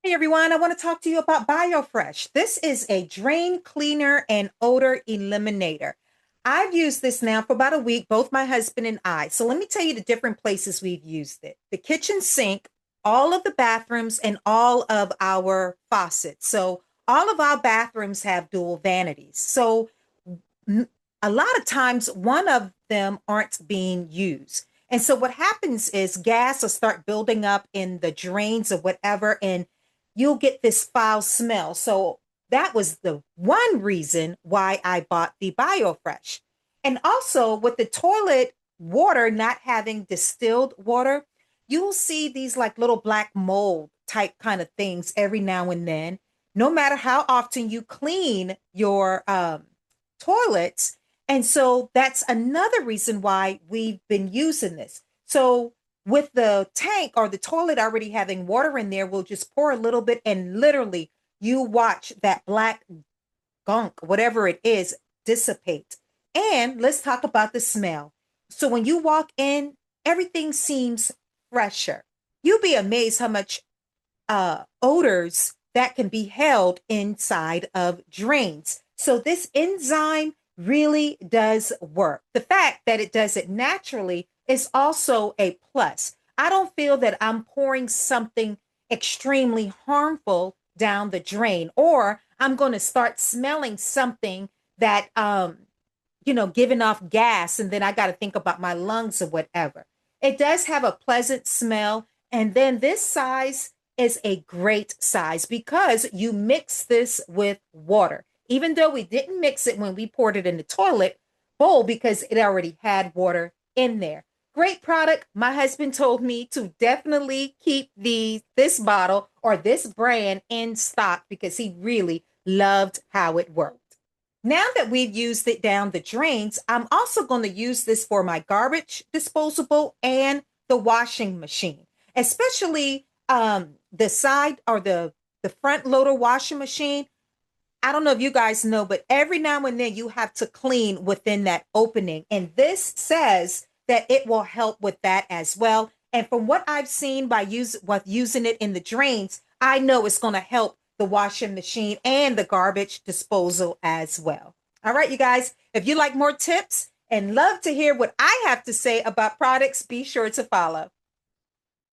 Hey everyone, I want to talk to you about BioFresh. This is a drain cleaner and odor eliminator. I've used this now for about a week, both my husband and I. So let me tell you the different places we've used it. The kitchen sink, all of the bathrooms, and all of our faucets. So all of our bathrooms have dual vanities. So n- a lot of times one of them aren't being used. And so what happens is gas will start building up in the drains or whatever, and you'll get this foul smell. So that was the one reason why I bought the BioFresh. And also with the toilet water not having distilled water, you'll see these like little black mold type kind of things every now and then. No matter how often you clean your toilets. And so that's another reason why we've been using this. So with the tank or the toilet already having water in there, we'll just pour a little bit and literally you watch that black gunk, whatever it is, dissipate. And let's talk about the smell. So when you walk in, everything seems fresher. You'll be amazed how much odors that can be held inside of drains. So this enzyme really does work. The fact that it does it naturally is also a plus. I don't feel that I'm pouring something extremely harmful down the drain, or I'm going to start smelling something that giving off gas, and then I got to think about my lungs or whatever. It does have a pleasant smell. And then this size is a great size because you mix this with water. Even though we didn't mix it when we poured it in the toilet bowl because it already had water in there. Great product. My husband told me to definitely keep this bottle or this brand in stock because he really loved how it worked. Now that we've used it down the drains, I'm also going to use this for my garbage disposable and the washing machine, especially the side or the front loader washing machine. I don't know if you guys know, but every now and then you have to clean within that opening. And this says that it will help with that as well. And from what I've seen with using it in the drains, I know it's going to help the washing machine and the garbage disposal as well. All right, you guys, if you like more tips and love to hear what I have to say about products, be sure to follow.